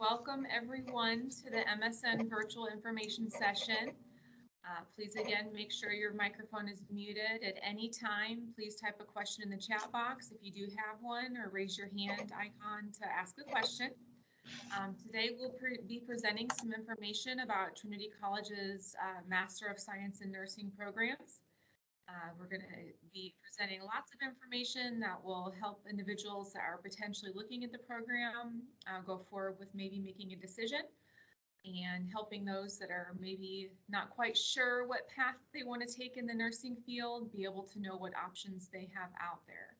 Welcome everyone to the MSN virtual information session. Please again, make sure your microphone is muted at any time. Please type a question in the chat box if you do have one, or raise your hand icon to ask a question. Today we'll be presenting some information about Trinity College's Master of Science in Nursing programs. We're going to be presenting lots of information that will help individuals that are potentially looking at the program go forward with maybe making a decision, and helping those that are maybe not quite sure what path they want to take in the nursing field be able to know what options they have out there.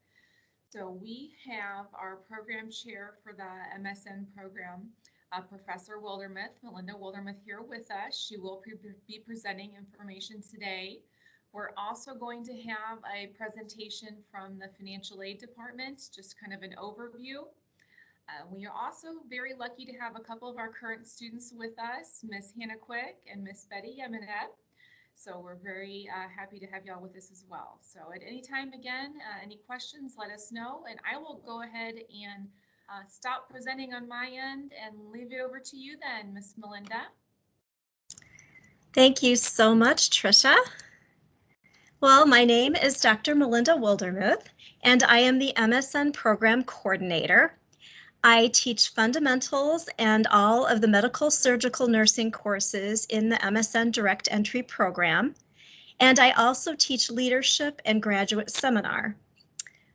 So we have our program chair for the MSN program, Professor Melinda Wildermuth, here with us. She will be presenting information today. We're also going to have a presentation from the financial aid department, just kind of an overview. We are also very lucky to have a couple of our current students with us, Miss Hannah Quick and Miss Betty Yemenette. So we're very happy to have y'all with us as well. So at any time, again, any questions, let us know, and I will go ahead and stop presenting on my end and leave it over to you then, Miss Melinda. Thank you so much, Tricia. Well, my name is Dr. Melinda Wildermuth, and I am the MSN Program Coordinator. I teach fundamentals and all of the medical surgical nursing courses in the MSN Direct Entry program, and I also teach leadership and graduate seminar.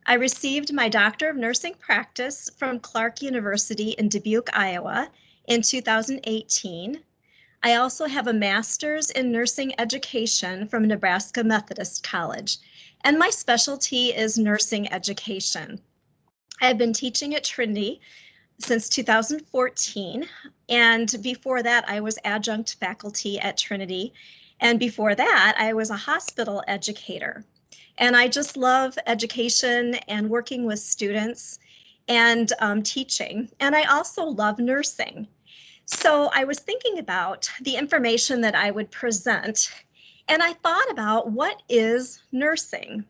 I received my Doctor of Nursing Practice from Clark University in Dubuque, Iowa in 2018. I also have a master's in nursing education from Nebraska Methodist College, and my specialty is nursing education. I have been teaching at Trinity since 2014, and before that I was adjunct faculty at Trinity, and before that I was a hospital educator. And I just love education and working with students and teaching, and I also love nursing. So I was thinking about the information that I would present, and I thought about, what is nursing?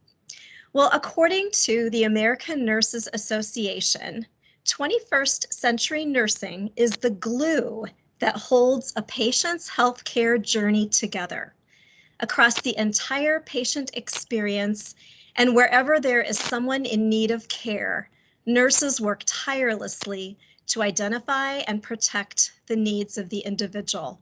Well, according to the American Nurses Association, 21st century nursing is the glue that holds a patient's healthcare journey together across the entire patient experience, and wherever there is someone in need of care, nurses work tirelessly to identify and protect the needs of the individual.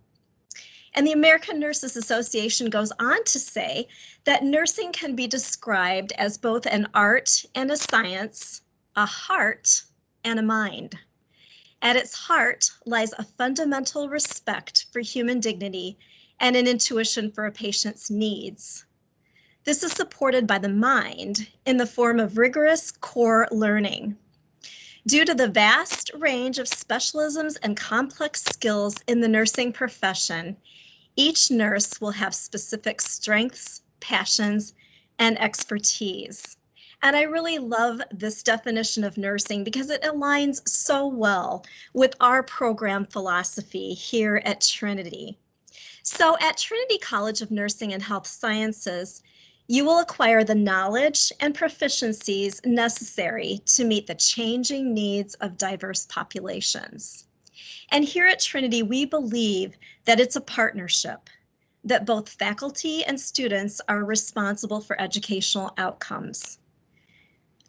And the American Nurses Association goes on to say that nursing can be described as both an art and a science, a heart and a mind. At its heart lies a fundamental respect for human dignity and an intuition for a patient's needs. This is supported by the mind in the form of rigorous core learning. Due to the vast range of specialisms and complex skills in the nursing profession, each nurse will have specific strengths, passions, and expertise. And I really love this definition of nursing because it aligns so well with our program philosophy here at Trinity. So at Trinity College of Nursing and Health Sciences, you will acquire the knowledge and proficiencies necessary to meet the changing needs of diverse populations. And here at Trinity, we believe that it's a partnership, that both faculty and students are responsible for educational outcomes.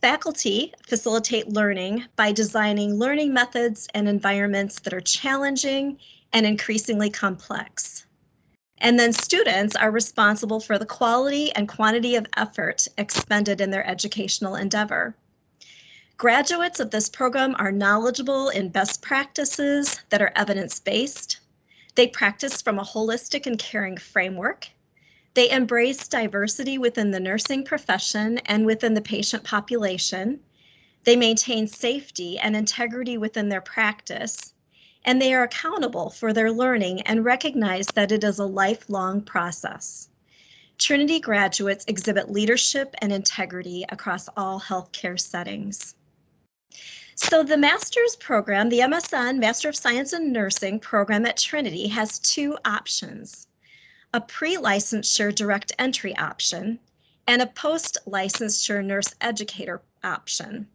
Faculty facilitate learning by designing learning methods and environments that are challenging and increasingly complex. And then students are responsible for the quality and quantity of effort expended in their educational endeavor. Graduates of this program are knowledgeable in best practices that are evidence-based. They practice from a holistic and caring framework. They embrace diversity within the nursing profession and within the patient population. They maintain safety and integrity within their practice, and they are accountable for their learning and recognize that it is a lifelong process. Trinity graduates exhibit leadership and integrity across all healthcare settings. So the master's program, the MSN, Master of Science in Nursing program at Trinity, has two options: a pre-licensure direct entry option and a post-licensure nurse educator option.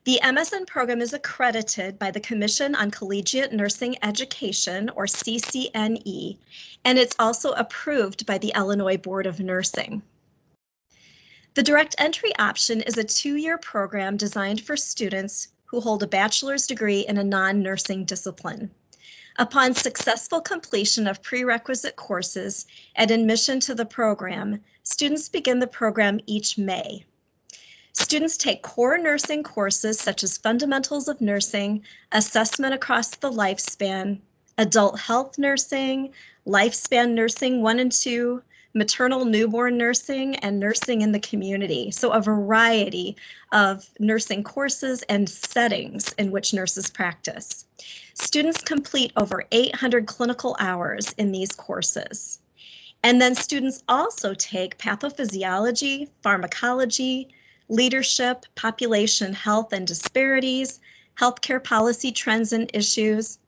The MSN program is accredited by the Commission on Collegiate Nursing Education, or CCNE, and it's also approved by the Illinois Board of Nursing. The direct entry option is a 2-year program designed for students who hold a bachelor's degree in a non-nursing discipline. Upon successful completion of prerequisite courses and admission to the program, students begin the program each May. Students take core nursing courses such as fundamentals of nursing, assessment across the lifespan, adult health nursing, lifespan nursing 1 and 2, maternal newborn nursing, and nursing in the community. So a variety of nursing courses and settings in which nurses practice. Students complete over 800 clinical hours in these courses. And then students also take pathophysiology, pharmacology, leadership, population health and disparities, healthcare policy trends and issues,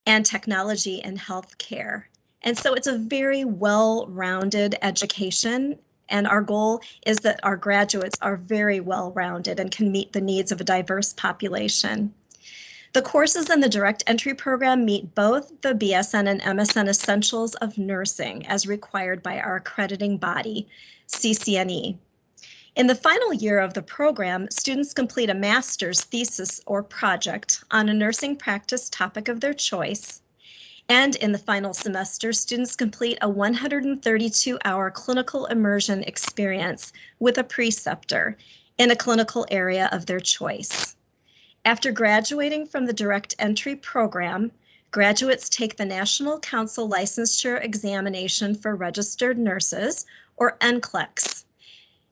and technology in healthcare. And so it's a very well-rounded education, and our goal is that our graduates are very well-rounded and can meet the needs of a diverse population. The courses in the direct entry program meet both the BSN and MSN essentials of nursing as required by our accrediting body, CCNE. In the final year of the program, students complete a master's thesis or project on a nursing practice topic of their choice. And in the final semester, students complete a 132-hour clinical immersion experience with a preceptor in a clinical area of their choice. After graduating from the direct entry program, graduates take the National Council Licensure Examination for Registered Nurses, or NCLEX.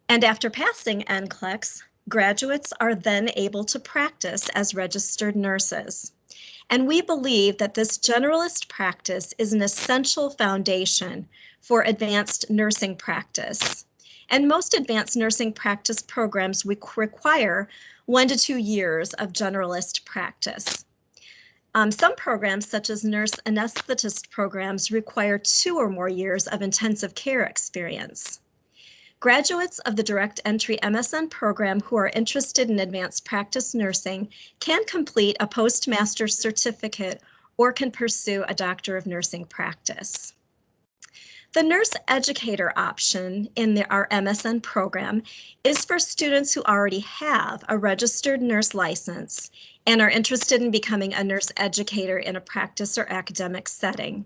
And after passing NCLEX, graduates are then able to practice as registered nurses. And we believe that this generalist practice is an essential foundation for advanced nursing practice. And most advanced nursing practice programs require 1 to 2 years of generalist practice. Some programs, such as nurse anesthetist programs, require 2 or more years of intensive care experience. Graduates of the direct entry MSN program who are interested in advanced practice nursing can complete a postmaster's certificate or can pursue a doctor of nursing practice. The nurse educator option in our MSN program is for students who already have a registered nurse license and are interested in becoming a nurse educator in a practice or academic setting.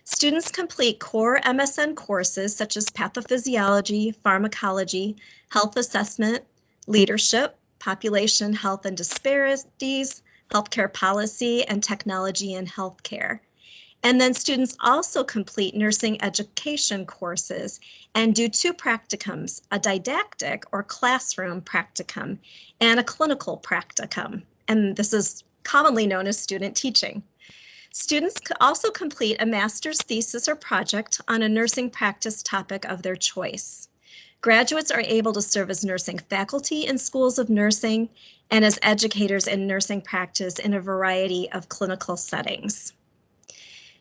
Students complete core MSN courses such as pathophysiology, pharmacology, health assessment, leadership, population health and disparities, healthcare policy, and technology in healthcare. And then students also complete nursing education courses and do 2 practicums, a didactic or classroom practicum and a clinical practicum. And this is commonly known as student teaching. Students also complete a master's thesis or project on a nursing practice topic of their choice. Graduates are able to serve as nursing faculty in schools of nursing and as educators in nursing practice in a variety of clinical settings.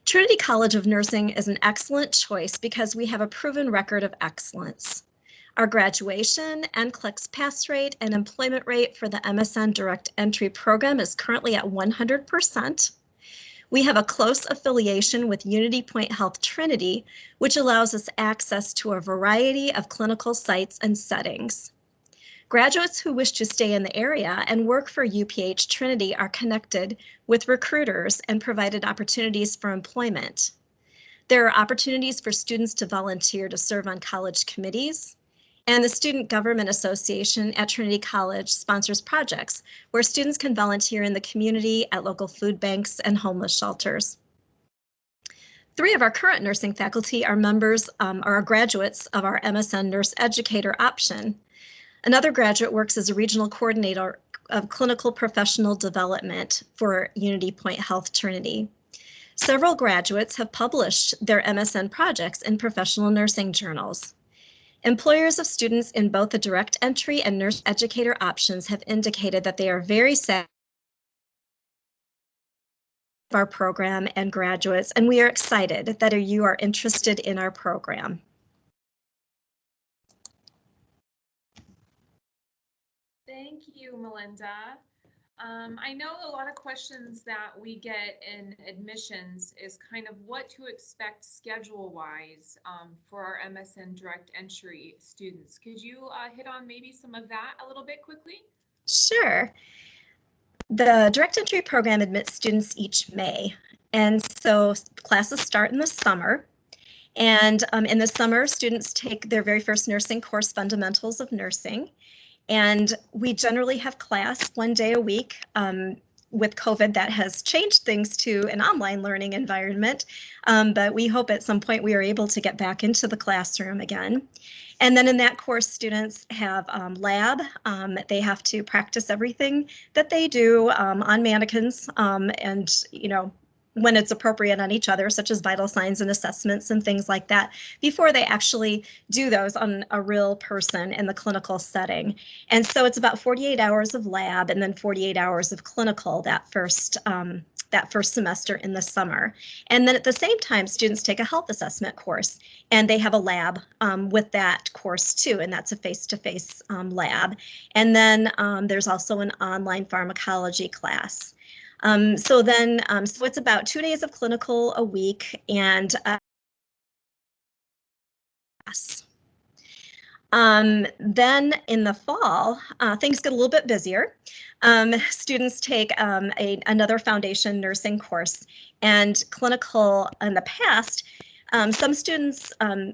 Trinity College of Nursing is an excellent choice because we have a proven record of excellence. Our graduation, NCLEX pass rate, and employment rate for the MSN direct entry program is currently at 100%. We have a close affiliation with Unity Point Health Trinity, which allows us access to a variety of clinical sites and settings. Graduates who wish to stay in the area and work for UPH Trinity are connected with recruiters and provided opportunities for employment. There are opportunities for students to volunteer to serve on college committees, and the Student Government Association at Trinity College sponsors projects where students can volunteer in the community at local food banks and homeless shelters. 3 of our current nursing faculty are graduates of our MSN Nurse Educator option. Another graduate works as a regional coordinator of clinical professional development for Unity Point Health Trinity. Several graduates have published their MSN projects in professional nursing journals. Employers of students in both the direct entry and nurse educator options have indicated that they are very satisfied with our program and graduates, and we are excited that you are interested in our program. Thank you, you, Melinda. I know a lot of questions that we get in admissions is kind of what to expect schedule-wise for our MSN direct entry students. Could you hit on maybe some of that a little bit quickly? Sure. The direct entry program admits students each May, and so classes start in the summer. And in the summer, students take their very first nursing course, Fundamentals of Nursing. And we generally have class 1 day a week. With COVID, that has changed things to an online learning environment, but we hope at some point we are able to get back into the classroom again. And then in that course, students have lab. They have to practice everything that they do on mannequins and, when it's appropriate on each other, such as vital signs and assessments and things like that, before they actually do those on a real person in the clinical setting. And so it's about 48 hours of lab and then 48 hours of clinical that first semester in the summer. And then at the same time, students take a health assessment course, and they have a lab with that course too, and that's a face-to-face lab. And then there's also an online pharmacology class. So it's about 2 days of clinical a week and then in the fall, things get a little bit busier. Students take another foundation nursing course, and clinical in the past. Some students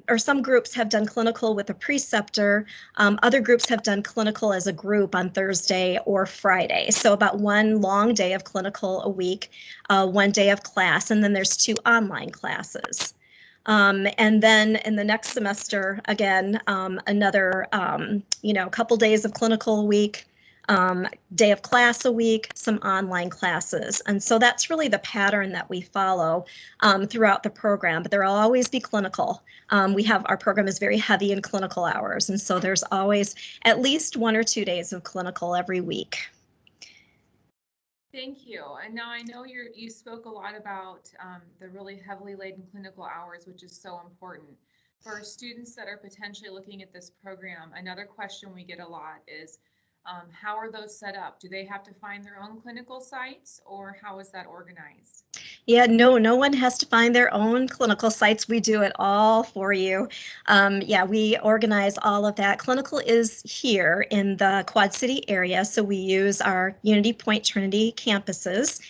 or some groups have done clinical with a preceptor. Other groups have done clinical as a group on Thursday or Friday. So about one long day of clinical a week, 1 day of class, and then there's 2 online classes. And then in the next semester, again, another, couple days of clinical a week, day of class a week, some online classes. And so that's really the pattern that we follow throughout the program, but there will always be clinical. Our program is very heavy in clinical hours, and so there's always at least 1 or 2 days of clinical every week. Thank you. And now I know you spoke a lot about the really heavily laden clinical hours, which is so important. For students that are potentially looking at this program, another question we get a lot is, how are those set up? Do they have to find their own clinical sites, or how is that organized? Yeah, no one has to find their own clinical sites. We do it all for you. We organize all of that. Clinical is here in the Quad City area, so we use our Unity Point Trinity campuses.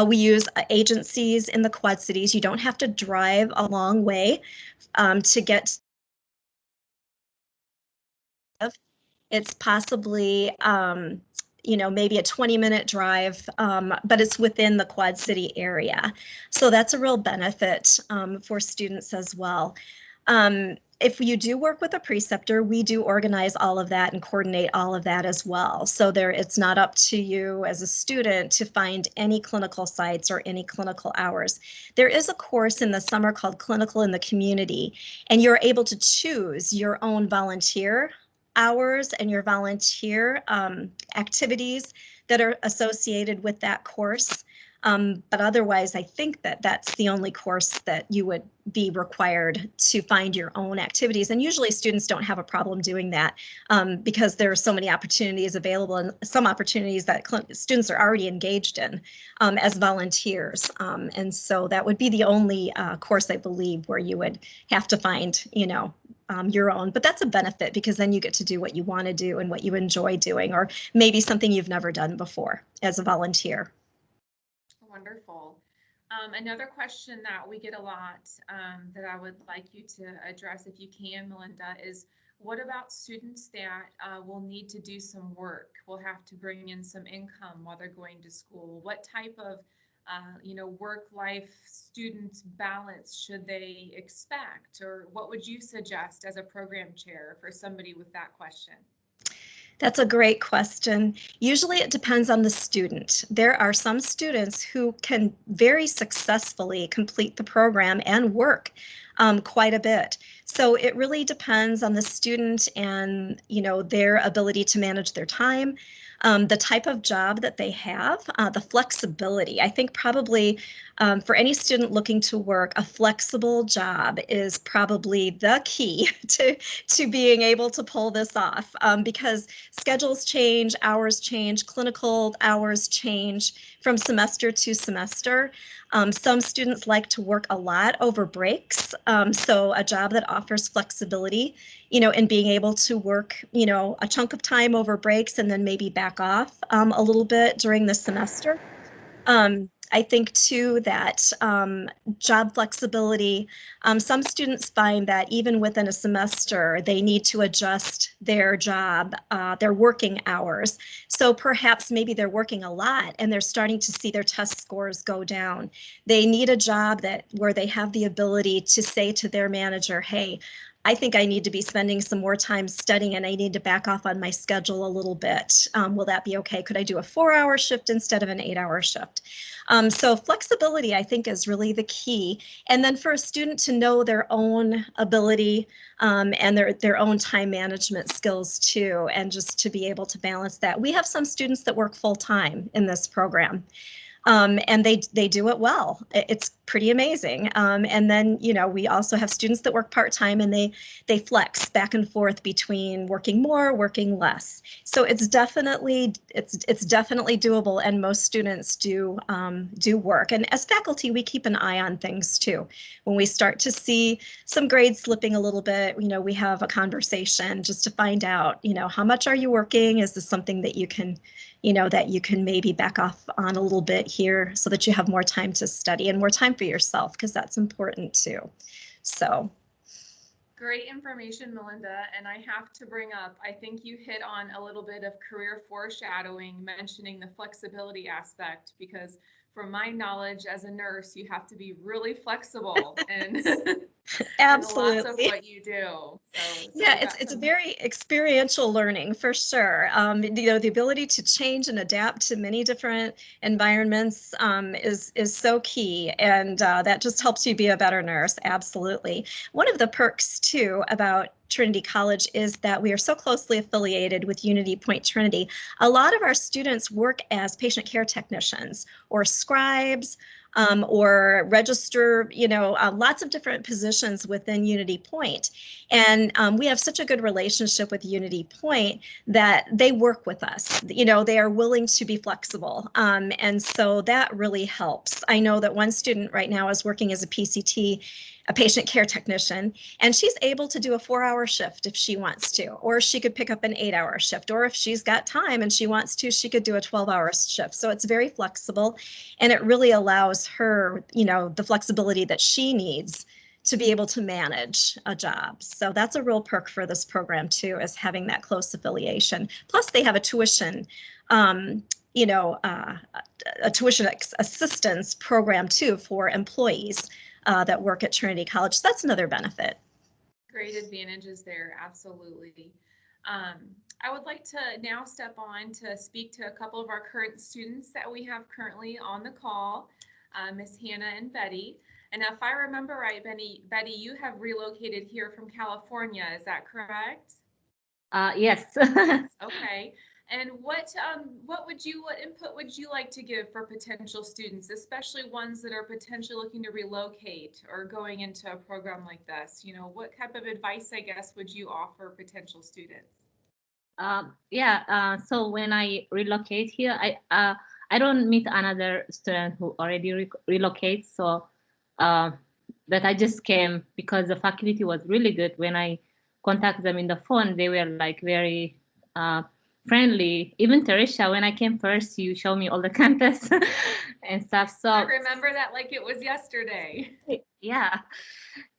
We use agencies in the Quad Cities. You don't have to drive a long way to get. It's possibly maybe a 20-minute drive, but it's within the Quad City area. So that's a real benefit for students as well. If you do work with a preceptor, we do organize all of that and coordinate all of that as well. So it's not up to you as a student to find any clinical sites or any clinical hours. There is a course in the summer called Clinical in the Community, and you're able to choose your own volunteer hours and your volunteer activities that are associated with that course. But otherwise, I think that's the only course that you would be required to find your own activities. And usually students don't have a problem doing that because there are so many opportunities available, and some opportunities that students are already engaged in as volunteers. And so that would be the only course, I believe, where you would have to find, your own. But that's a benefit because then you get to do what you want to do and what you enjoy doing, or maybe something you've never done before as a volunteer. Wonderful. Another question that we get a lot that I would like you to address, if you can, Melinda, is what about students that will need to do some work, will have to bring in some income while they're going to school? What type of work-life student balance should they expect, or what would you suggest as a program chair for somebody with that question? That's a great question. Usually it depends on the student. There are some students who can very successfully complete the program and work quite a bit. So it really depends on the student and, their ability to manage their time. the type of job that they have, the flexibility. I think probably for any student looking to work, a flexible job is probably the key to being able to pull this off, because schedules change, hours change, clinical hours change from semester to semester. Some students like to work a lot over breaks, so a job that offers flexibility, and being able to work, a chunk of time over breaks and then maybe back off a little bit during the semester. I think too that job flexibility, some students find that even within a semester, they need to adjust their job, their working hours. So perhaps maybe they're working a lot and they're starting to see their test scores go down. They need a job where they have the ability to say to their manager, hey, I think I need to be spending some more time studying and I need to back off on my schedule a little bit. Will that be okay? Could I do a 4-hour shift instead of an 8-hour shift? So flexibility, I think, is really the key. And then for a student to know their own ability and their own time management skills too, and just to be able to balance that. We have some students that work full time in this program. And they do it well. It's pretty amazing. And then, we also have students that work part-time and they flex back and forth between working more, working less. So it's definitely doable, and most students do work. And as faculty, we keep an eye on things too. When we start to see some grades slipping a little bit, we have a conversation just to find out, how much are you working? Is this something that you can maybe back off on a little bit here so that you have more time to study and more time for yourself, because that's important too. So. Great information, Melinda. And I have to bring up, I think you hit on a little bit of career foreshadowing, mentioning the flexibility aspect, because from my knowledge as a nurse, you have to be really flexible and absolutely lots of what you do. So yeah, it's a very experiential learning for sure. The ability to change and adapt to many different environments is so key, and that just helps you be a better nurse. Absolutely. One of the perks too about Trinity College is that we are so closely affiliated with Unity Point Trinity. A lot of our students work as patient care technicians or scribes, or register, lots of different positions within Unity Point. And we have such a good relationship with Unity Point that they work with us. They are willing to be flexible. And so that really helps. I know that one student right now is working as a PCT, a patient care technician, and she's able to do a 4-hour shift if she wants to, or she could pick up an 8-hour shift, or if she's got time and she wants to, she could do a 12-hour shift. So it's very flexible, and it really allows her, the flexibility that she needs to be able to manage a job. So that's a real perk for this program too, is having that close affiliation. Plus they have a tuition, a tuition assistance program too for employees that work at Trinity College. So that's another benefit. Great advantages there, absolutely. I would like to now step on to speak to a couple of our current students that we have currently on the call, Miss Hannah and Betty. And if I remember right, Betty, you have relocated here from California, is that correct? Yes. Okay. And what input would you like to give for potential students, especially ones that are potentially looking to relocate or going into a program like this? What type of advice, I guess, would you offer potential students? So when I relocate here, I don't meet another student who already relocates. So that I just came because the faculty was really good. When I contacted them in the phone, they were like very friendly. Even Teresa, when I came first, you showed me all the campus and stuff. So I remember that like it was yesterday. Yeah.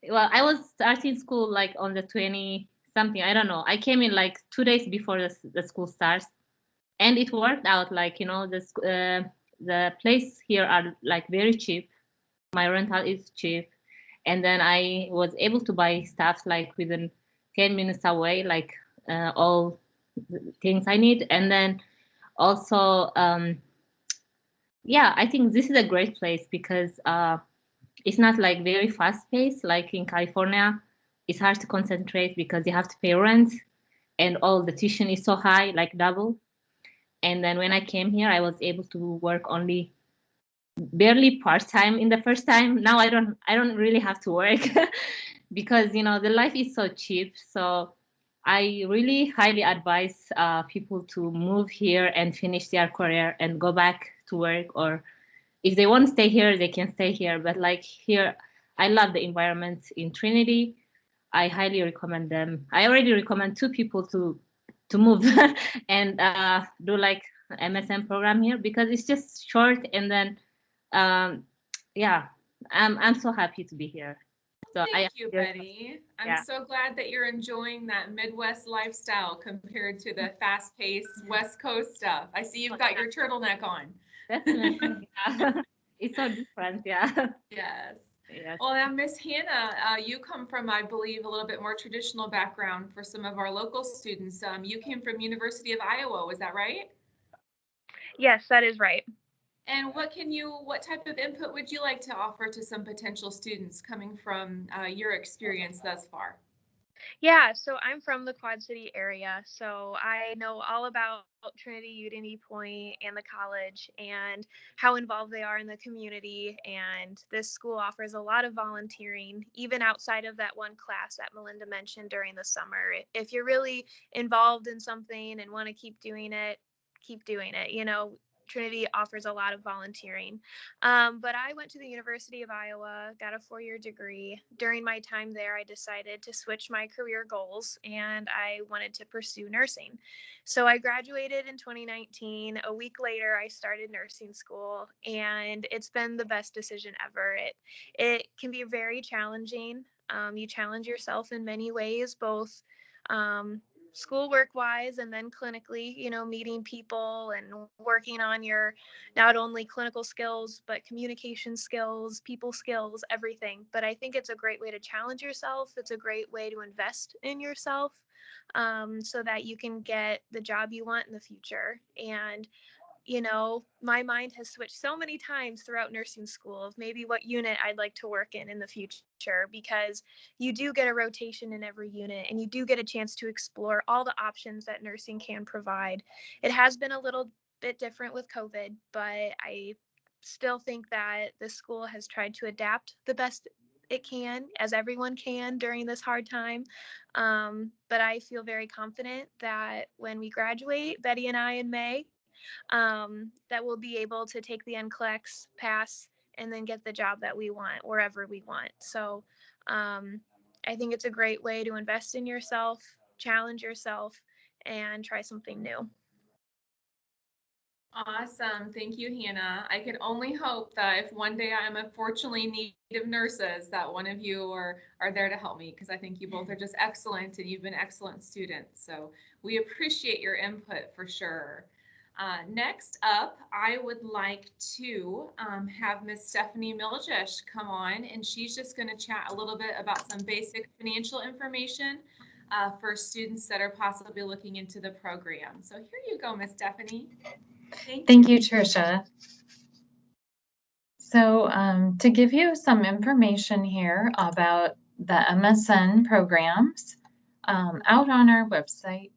Well, I was starting school like on the 20 something. I don't know. I came in like 2 days before the school starts, and it worked out. Like the place here are like very cheap. My rental is cheap, and then I was able to buy stuff like within 10 minutes away, like all things I need. And then also, I think this is a great place because it's not like very fast paced like in California. It's hard to concentrate because you have to pay rent and all the tuition is so high, like double. And then when I came here, I was able to work only barely part-time in the first time. Now I don't really have to work because the life is so cheap. So I really highly advise people to move here and finish their career and go back to work, or if they want to stay here, they can stay here. But like here, I love the environment in Trinity. I highly recommend them. I already recommend 2 people to move and do like MSN program here, because it's just short, and then yeah, I'm so happy to be here. So Thank you, Betty. I'm yeah. so glad that you're enjoying that Midwest lifestyle compared to the fast-paced West Coast stuff. I see you've got your turtleneck on. Definitely. Yeah. It's so different. Yeah. Yes. Yes. Well, now, Miss Hannah, you come from, I believe, a little bit more traditional background for some of our local students. You came from University of Iowa, was that right? Yes, that is right. And what type of input would you like to offer to some potential students coming from your experience thus far? Yeah, so I'm from the Quad City area, so I know all about Trinity Unity Point and the college and how involved they are in the community. And this school offers a lot of volunteering, even outside of that one class that Melinda mentioned during the summer. If you're really involved in something and want to keep doing it, keep doing it. Trinity offers a lot of volunteering. But I went to the University of Iowa, got a 4-year degree. During my time there, I decided to switch my career goals and I wanted to pursue nursing. So I graduated in 2019. A week later, I started nursing school, and it's been the best decision ever. It can be very challenging. You challenge yourself in many ways, both schoolwork wise and then clinically, meeting people and working on your not only clinical skills, but communication skills, people skills, everything. But I think it's a great way to challenge yourself. It's a great way to invest in yourself, so that you can get the job you want in the future. And my mind has switched so many times throughout nursing school of maybe what unit I'd like to work in the future, because you do get a rotation in every unit and you do get a chance to explore all the options that nursing can provide. It has been a little bit different with COVID, but I still think that the school has tried to adapt the best it can, as everyone can during this hard time. But I feel very confident that when we graduate, Betty and I in May, that we'll be able to take the NCLEX, pass, and then get the job that we want wherever we want. So I think it's a great way to invest in yourself, challenge yourself, and try something new. Awesome. Thank you, Hannah. I can only hope that if one day I'm unfortunately in need of nurses, that one of you are there to help me, because I think you both are just excellent and you've been excellent students. So we appreciate your input for sure. Next up, I would like to have Miss Stephanie Miljesh come on, and she's just going to chat a little bit about some basic financial information for students that are possibly looking into the program. So here you go, Miss Stephanie. Thank you, Tricia. So to give you some information here about the MSN programs out on our website.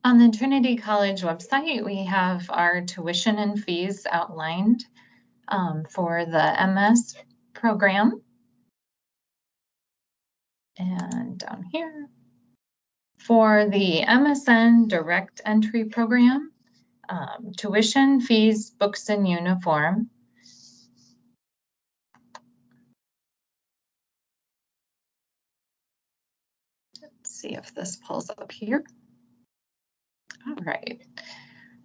On the Trinity College website, we have our tuition and fees outlined for the MS program. And down here, for the MSN direct entry program, tuition, fees, books, and uniform. Let's see if this pulls up here. All right.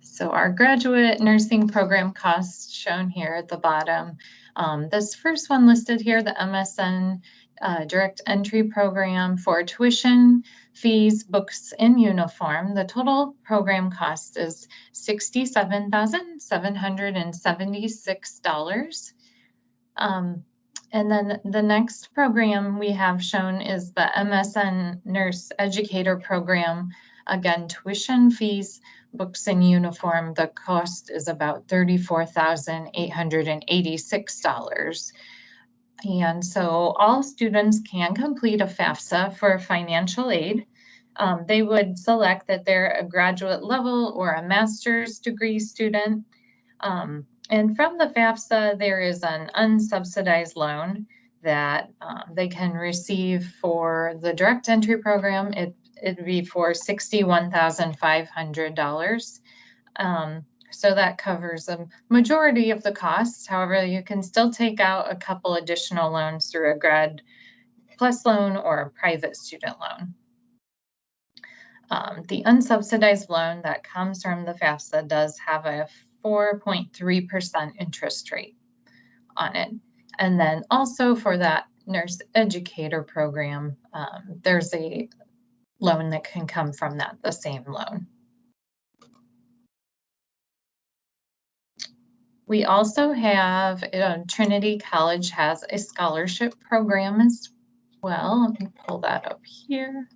So our graduate nursing program costs shown here at the bottom. This first one listed here, the MSN direct entry program for tuition, fees, books, and uniform. The total program cost is $67,776. And then the next program we have shown is the MSN Nurse Educator Program. Again, tuition, fees, books and uniform, the cost is about $34,886. And so all students can complete a FAFSA for financial aid. They would select that they're a graduate level or a master's degree student. And from the FAFSA, there is an unsubsidized loan that they can receive for the direct entry program. It'd be for $61,500. So that covers a majority of the costs. However, you can still take out a couple additional loans through a Grad Plus loan or a private student loan. The unsubsidized loan that comes from the FAFSA does have a 4.3% interest rate on it. And then also for that nurse educator program, there's a loan that can come from that, the same loan. We also have, Trinity College has a scholarship program as well. Let me pull that up here.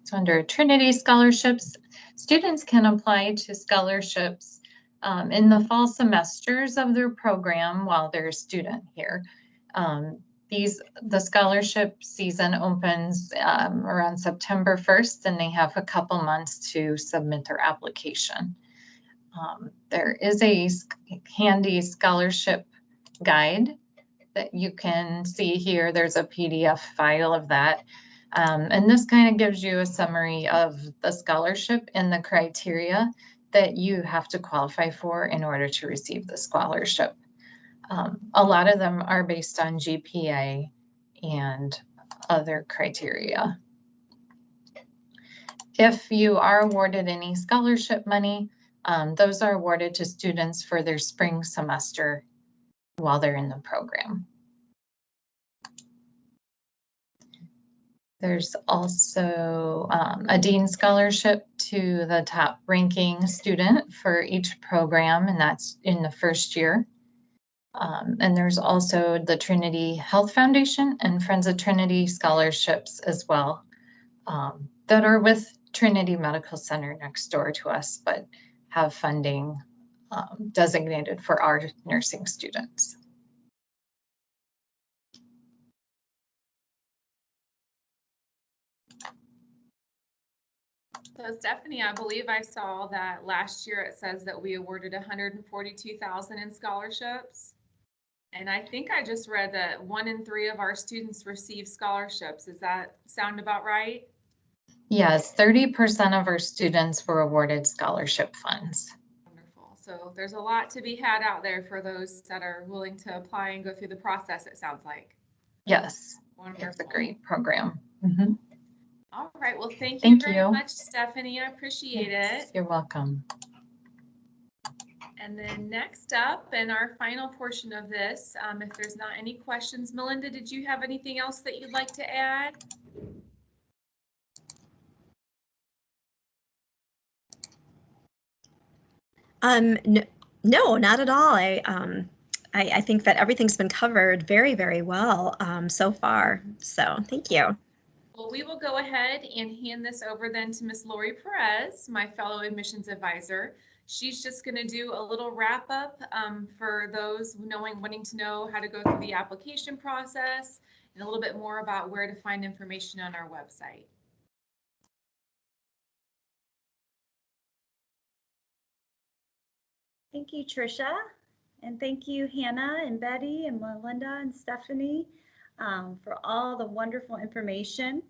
So under Trinity scholarships, students can apply to scholarships in the fall semesters of their program while they're a student here. The scholarship season opens around September 1st, and they have a couple months to submit their application. There is a handy scholarship guide that you can see here. There's a PDF file of that. And this kind of gives you a summary of the scholarship and the criteria that you have to qualify for in order to receive the scholarship. A lot of them are based on GPA and other criteria. If you are awarded any scholarship money, those are awarded to students for their spring semester while they're in the program. There's also a Dean Scholarship to the top ranking student for each program, and that's in the first year. And there's also the Trinity Health Foundation and Friends of Trinity scholarships as well, that are with Trinity Medical Center next door to us, but have funding designated for our nursing students. So Stephanie, I believe I saw that last year it says that we awarded 142,000 in scholarships. And I think I just read that 1 in 3 of our students receive scholarships. Does that sound about right? Yes, 30% of our students were awarded scholarship funds. Wonderful. So there's a lot to be had out there for those that are willing to apply and go through the process, it sounds like. Yes, wonderful. It's a great program. Mm-hmm. All right. Well, thank you very much, Stephanie. I appreciate it. You're welcome. And then next up, in our final portion of this, if there's not any questions, Melinda, did you have anything else that you'd like to add? No, not at all. I think that everything's been covered very, very well so far. So thank you. Well, we will go ahead and hand this over then to Miss Lori Perez, my fellow admissions advisor. She's just going to do a little wrap up for those wanting to know how to go through the application process and a little bit more about where to find information on our website. Thank you, Tricia, and thank you, Hannah and Betty and Melinda and Stephanie for all the wonderful information.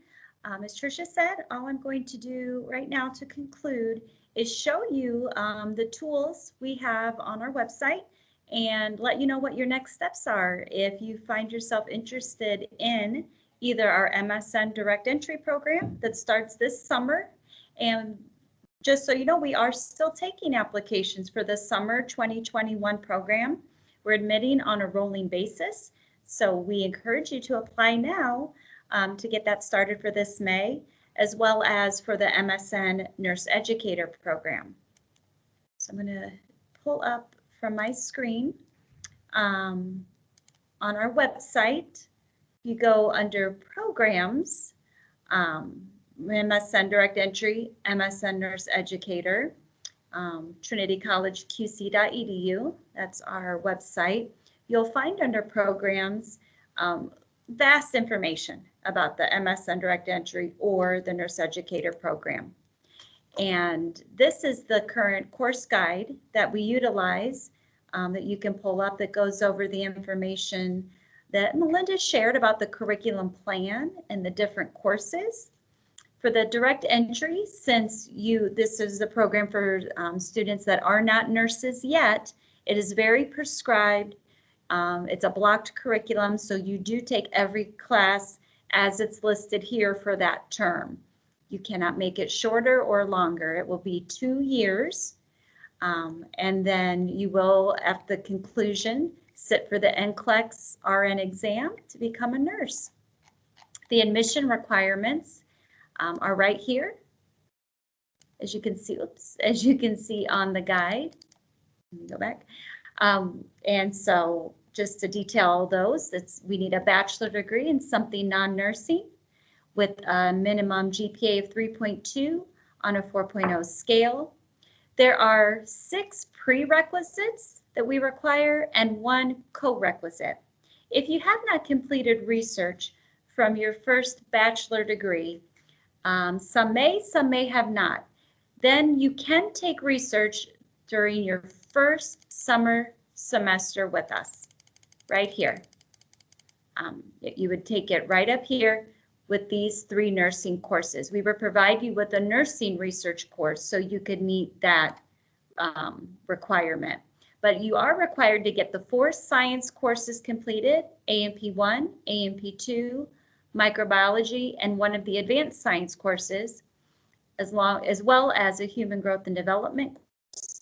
As Tricia said, all I'm going to do right now to conclude is show you the tools we have on our website and let you know what your next steps are if you find yourself interested in either our MSN Direct Entry program that starts this summer. And just so you know, we are still taking applications for the summer 2021 program. We're admitting on a rolling basis. So we encourage you to apply now to get that started for this May, as well as for the MSN Nurse Educator program. So I'm going to pull up from my screen on our website. You go under programs. MSN Direct Entry, MSN Nurse Educator, trinitycollegeqc.edu. That's our website. You'll find under programs vast information about the MSN Direct Entry or the Nurse Educator program. And this is the current course guide that we utilize that you can pull up that goes over the information that Melinda shared about the curriculum plan and the different courses. For the direct entry, since this is a program for students that are not nurses yet, it is very prescribed. It's a blocked curriculum, so you do take every class as it's listed here for that term. You cannot make it shorter or longer. It will be 2 years. And then you will, at the conclusion, sit for the NCLEX RN exam to become a nurse. The admission requirements are right here, as you can see. As you can see on the guide. Let me go back. And so, just to detail those, we need a bachelor degree in something non-nursing with a minimum GPA of 3.2 on a 4.0 scale. There are 6 prerequisites that we require and 1 co-requisite. If you have not completed research from your first bachelor degree, some may have not, then you can take research during your first summer semester with us, right here. You would take it right up here with these 3 nursing courses. We would provide you with a nursing research course so you could meet that requirement. But you are required to get the 4 science courses completed, A&P1, A&P2, microbiology, and 1 of the advanced science courses, as well as a human growth and development course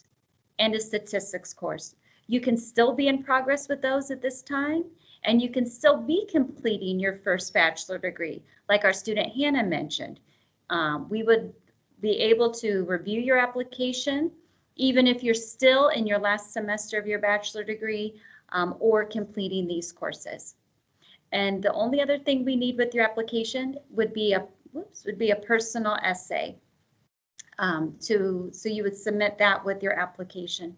and a statistics course. You can still be in progress with those at this time, and you can still be completing your first bachelor degree. Like our student Hannah mentioned, we would be able to review your application, even if you're still in your last semester of your bachelor degree or completing these courses. And the only other thing we need with your application would be a personal essay. So you would submit that with your application.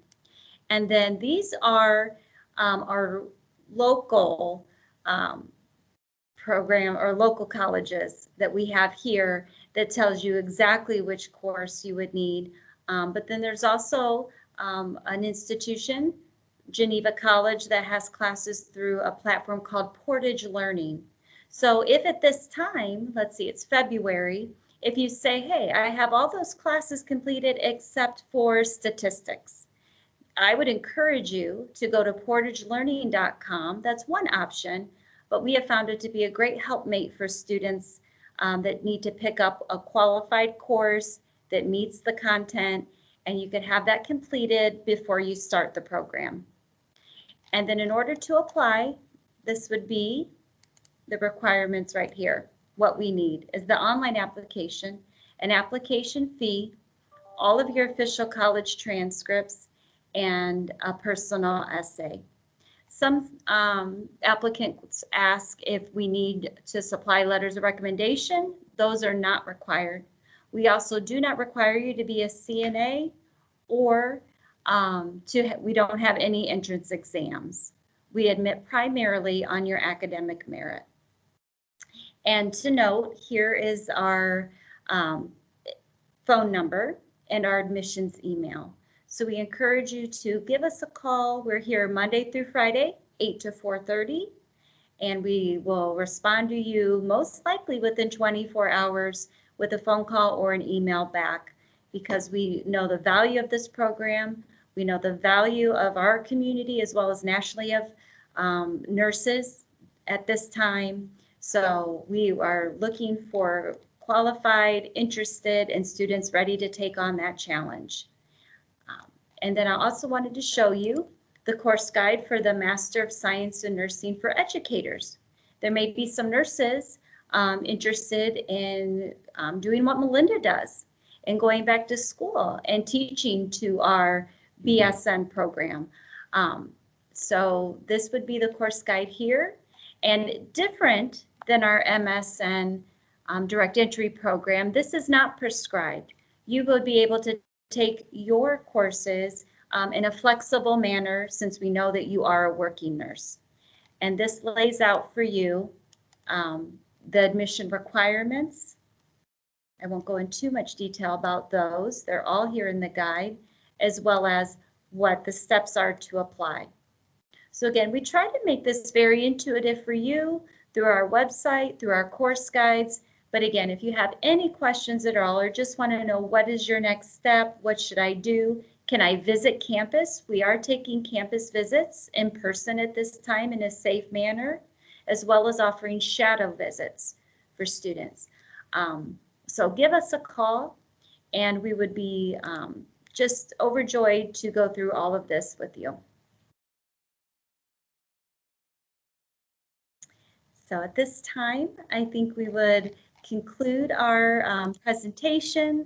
And then these are our local program or local colleges that we have here that tells you exactly which course you would need. But then there's also an institution, Geneva College, that has classes through a platform called Portage Learning. So if at this time, let's see, it's February, if you say, hey, I have all those classes completed except for statistics, I would encourage you to go to portagelearning.com. That's one option, but we have found it to be a great helpmate for students that need to pick up a qualified course that meets the content, and you can have that completed before you start the program. And then in order to apply, this would be the requirements right here. What we need is the online application, an application fee, all of your official college transcripts, and a personal essay. Some applicants ask if we need to supply letters of recommendation. Those are not required. We also do not require you to be a CNA or we don't have any entrance exams. We admit primarily on your academic merit. And to note, here is our phone number and our admissions email. So we encourage you to give us a call. We're here Monday through Friday, 8 to 4:30, and we will respond to you most likely within 24 hours with a phone call or an email back, because we know the value of this program. We know the value of our community as well as nationally of nurses at this time. So we are looking for qualified, interested, and students ready to take on that challenge. And then I also wanted to show you the course guide for the Master of Science in Nursing for educators. There may be some nurses interested in doing what Melinda does and going back to school and teaching to our BSN program. So this would be the course guide here, and different than our MSN direct entry program. This is not prescribed. You will be able to take your courses in a flexible manner since we know that you are a working nurse. And this lays out for you the admission requirements. I won't go into too much detail about those. They're all here in the guide, as well as what the steps are to apply. So again, we try to make this very intuitive for you through our website, through our course guides. But again, if you have any questions at all or just want to know what is your next step, what should I do, can I visit campus? We are taking campus visits in person at this time in a safe manner, as well as offering shadow visits for students. So give us a call and we would be just overjoyed to go through all of this with you. So at this time, I think we would conclude our presentation.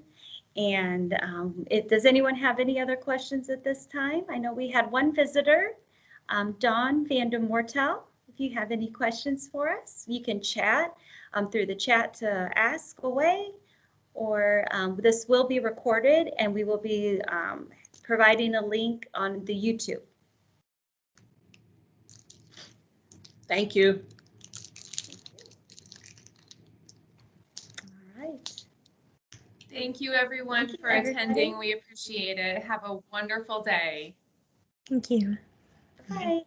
And does anyone have any other questions at this time? I know we had one visitor, Dawn Vandermortel. If you have any questions for us, you can chat through the chat to ask away, or this will be recorded and we will be providing a link on the YouTube. Thank you. All right. Thank you, everyone, Thank you, for everybody. attending. We appreciate it. Have a wonderful day. Thank you. Bye.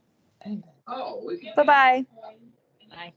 Bye-bye. Bye.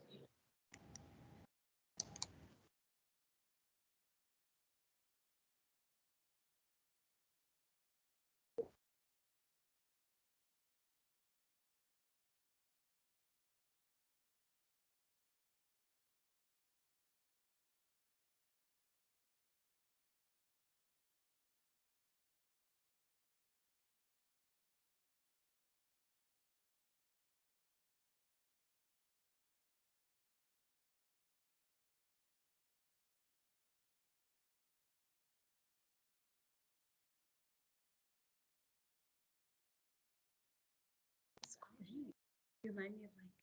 You remind me of like